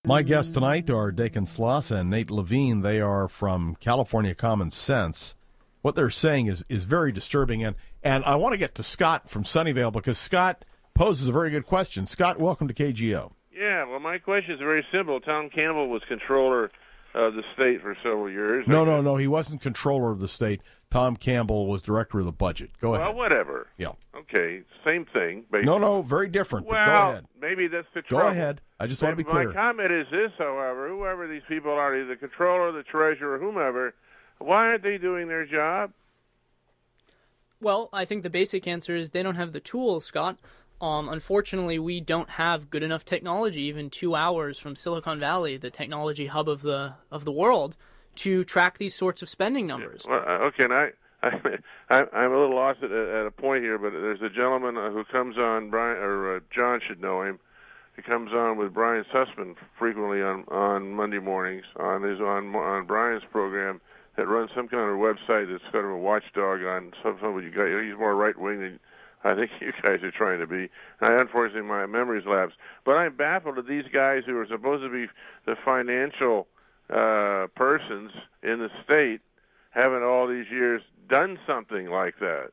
My guests tonight are Dakin Sloss and Nate Levine. They are from California Common Sense. What they're saying is very disturbing. And I want to get to Scott from Sunnyvale because Scott poses a very good question. Scott, welcome to KGO. Yeah, well, my question is very simple. Tom Campbell was controller of the state for several years. No. He wasn't controller of the state. Tom Campbell was director of the budget. Go ahead. Well, whatever. Yeah. Okay, same thing. Basically. No, very different. Well, but go ahead. Maybe that's the trouble. Go ahead. I just want to be clear. My comment is this, however, whoever these people are, either the controller, the treasurer, whomever, why aren't they doing their job? Well, I think the basic answer is they don't have the tools, Scott. Unfortunately, we don't have good enough technology, even 2 hours from Silicon Valley, the technology hub of the world, to track these sorts of spending numbers. Well, okay, and I'm a little lost at a point here, but there's a gentleman who comes on, John should know him. He comes on with Brian Sussman frequently on Monday mornings on Brian's program that runs some kind of website that's kind of a watchdog on some of you guys. He's more right wing than I think you guys are trying to be. And unfortunately, my memory's lapsed. But I'm baffled at these guys who are supposed to be the financial persons in the state haven't all these years done something like that.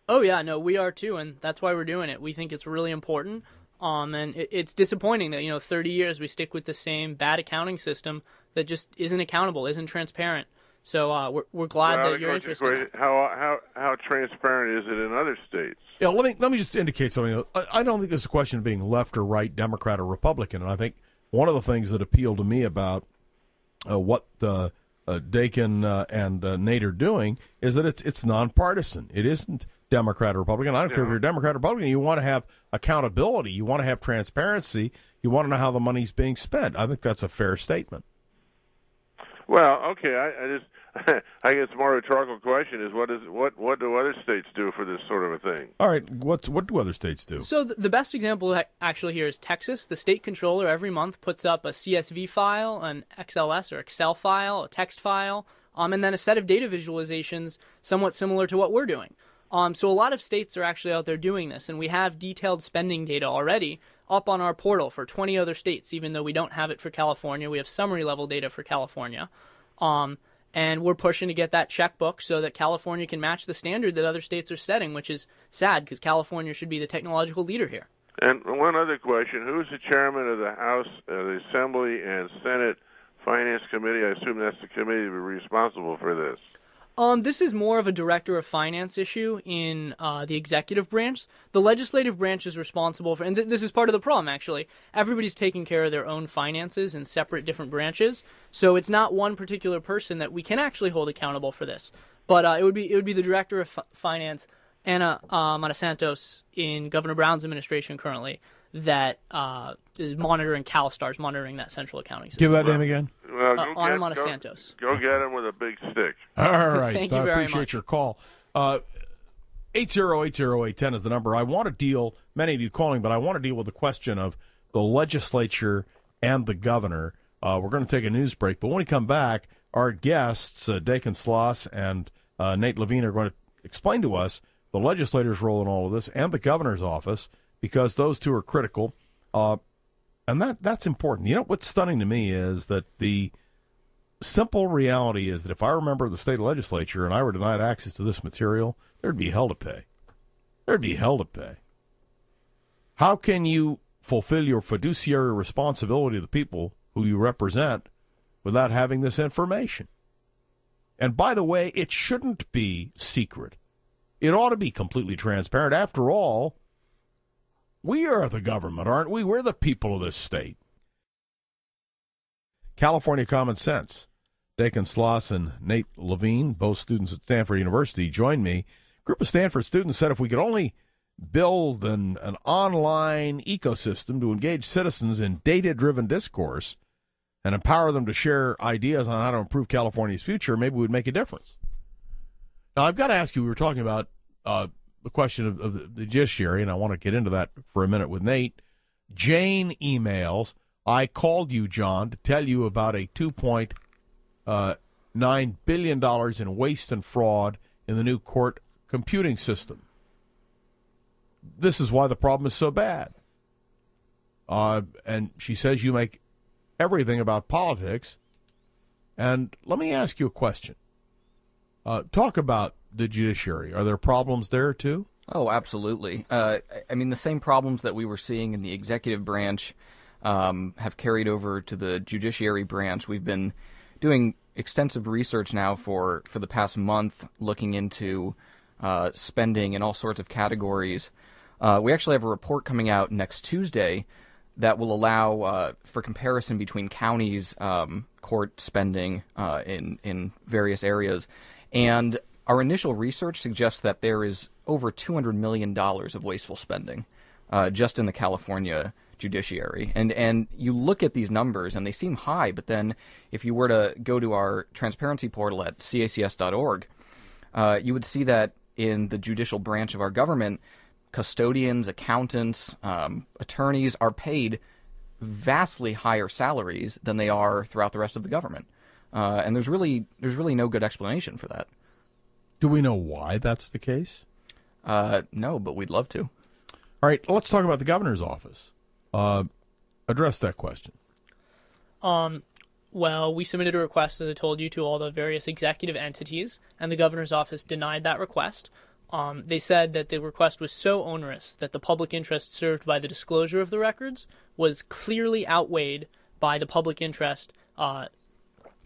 Oh, yeah, no, we are too, and that's why we're doing it. We think it's really important. And it's disappointing that, 30 years we stick with the same bad accounting system that just isn't accountable, isn't transparent. So we're glad that you're interested. In that. How transparent is it in other states? Yeah, let me just indicate something. I don't think it's a question of being left or right, Democrat or Republican. And I think one of the things that appealed to me about what Dakin and Nate are doing is that it's nonpartisan. It isn't Democrat or Republican. I don't care if you're Democrat or Republican. You want to have accountability. You want to have transparency. You want to know how the money's being spent. I think that's a fair statement. Well, okay. I guess the more rhetorical question is what do other states do for this sort of a thing? All right, what do other states do? So the best example actually here is Texas. The state controller every month puts up a CSV file, an XLS or Excel file, a text file, and then a set of data visualizations somewhat similar to what we're doing. So a lot of states are actually out there doing this, and we have detailed spending data already up on our portal for 20 other states, even though we don't have it for California. We have summary level data for California. And we're pushing to get that checkbook so that California can match the standard that other states are setting, which is sad because California should be the technological leader here. And one other question, who's the chairman of the House, the Assembly, and Senate Finance Committee? I assume that's the committee responsible for this. This is more of a director of finance issue in the executive branch. The legislative branch is responsible for, and this is part of the problem, actually. Everybody's taking care of their own finances in separate different branches, so it's not one particular person that we can actually hold accountable for this. But it would be the director of finance, Ana Santos, in Governor Brown's administration currently, that is monitoring CalSTARS, monitoring that central accounting system. Give that name again. Ana Santos. Go get him with a big stick. All right. Thank you very much. I appreciate your call. 8080810 is the number. I want to deal, many of you calling, but I want to deal with the question of the legislature and the governor. We're going to take a news break, but when we come back, our guests, Dakin Sloss and Nate Levine, are going to explain to us the legislator's role in all of this and the governor's office, because those two are critical. And that's important. You know, what's stunning to me is that the simple reality is that if I were a member of the state legislature and I were denied access to this material, there'd be hell to pay. There'd be hell to pay. How can you fulfill your fiduciary responsibility to the people who you represent without having this information? And by the way, it shouldn't be secret. It ought to be completely transparent. After all, we are the government, aren't we? We're the people of this state. California Common Sense. Dakin Sloss and Nate Levine, both students at Stanford University, joined me. A group of Stanford students said if we could only build an online ecosystem to engage citizens in data-driven discourse and empower them to share ideas on how to improve California's future, maybe we'd make a difference. Now, I've got to ask you, we were talking about the question of the judiciary, and I want to get into that for a minute with Nate. Jane emails, I called you, John, to tell you about a $2.9 billion in waste and fraud in the new court computing system. This is why the problem is so bad. And she says you make everything about politics. And let me ask you a question. Talk about the judiciary. Are there problems there, too? Oh, absolutely. I mean, the same problems that we were seeing in the executive branch have carried over to the judiciary branch. We've been doing extensive research now for the past month, looking into spending in all sorts of categories. We actually have a report coming out next Tuesday that will allow for comparison between counties' court spending in various areas. And our initial research suggests that there is over $200 million of wasteful spending just in the California judiciary. And you look at these numbers and they seem high, but then if you were to go to our transparency portal at cacs.org, you would see that in the judicial branch of our government, custodians, accountants, attorneys are paid vastly higher salaries than they are throughout the rest of the government. And there's really no good explanation for that. Do we know why that's the case? No, but we'd love to. All right, let's talk about the governor's office. Address that question. Well, we submitted a request, as I told you, to all the various executive entities, and the governor's office denied that request. They said that the request was so onerous that the public interest served by the disclosure of the records was clearly outweighed by the public interest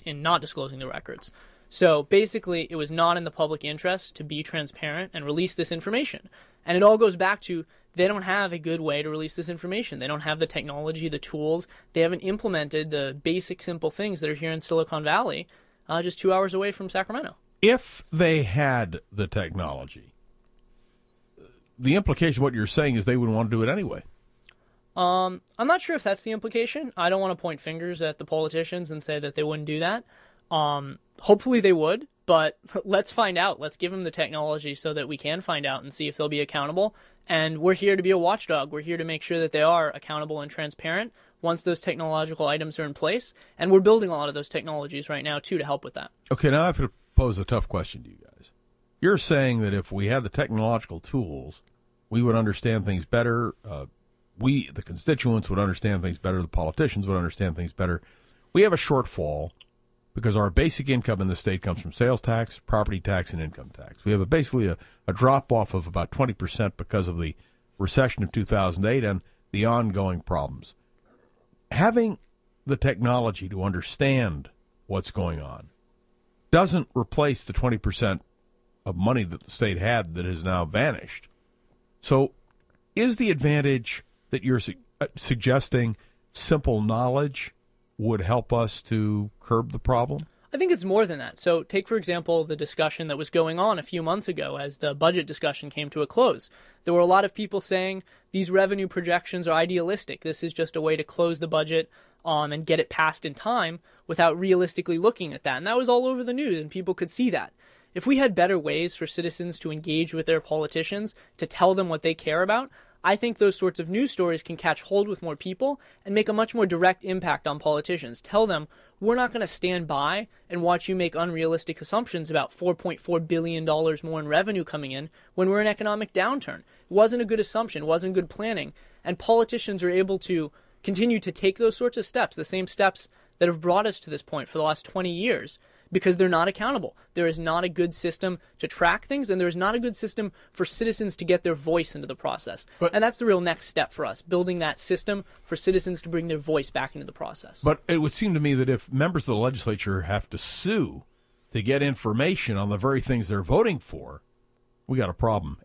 in not disclosing the records. So basically, it was not in the public interest to be transparent and release this information. And it all goes back to they don't have a good way to release this information. They don't have the technology, the tools. They haven't implemented the basic, simple things that are here in Silicon Valley, just 2 hours away from Sacramento. If they had the technology, the implication of what you're saying is they would want to do it anyway. I'm not sure if that's the implication. I don't want to point fingers at the politicians and say that they wouldn't do that. Hopefully they would, but let's find out. Let's give them the technology so that we can find out and see if they'll be accountable. And we're here to be a watchdog. We're here to make sure that they are accountable and transparent once those technological items are in place. And we're building a lot of those technologies right now, too, to help with that. Okay, now I have to pose a tough question to you guys. You're saying that if we had the technological tools, we would understand things better. We, the constituents, would understand things better. The politicians would understand things better. We have a shortfall because our basic income in the state comes from sales tax, property tax, and income tax. We have basically a drop-off of about 20% because of the recession of 2008 and the ongoing problems. Having the technology to understand what's going on doesn't replace the 20% of money that the state had that has now vanished. So is the advantage that you're suggesting simple knowledge would help us to curb the problem? I think it's more than that. So take, for example, the discussion that was going on a few months ago as the budget discussion came to a close. There were a lot of people saying these revenue projections are idealistic. This is just a way to close the budget and get it passed in time without realistically looking at that. And that was all over the news, and people could see that. If we had better ways for citizens to engage with their politicians, to tell them what they care about, I think those sorts of news stories can catch hold with more people and make a much more direct impact on politicians. Tell them, we're not going to stand by and watch you make unrealistic assumptions about $4.4 billion more in revenue coming in when we're in economic downturn. It wasn't a good assumption, it wasn't good planning. And politicians are able to continue to take those sorts of steps, the same steps that have brought us to this point for the last 20 years, because they're not accountable. There is not a good system to track things, and there is not a good system for citizens to get their voice into the process. And that's the real next step for us, building that system for citizens to bring their voice back into the process. But it would seem to me that if members of the legislature have to sue to get information on the very things they're voting for, we got a problem.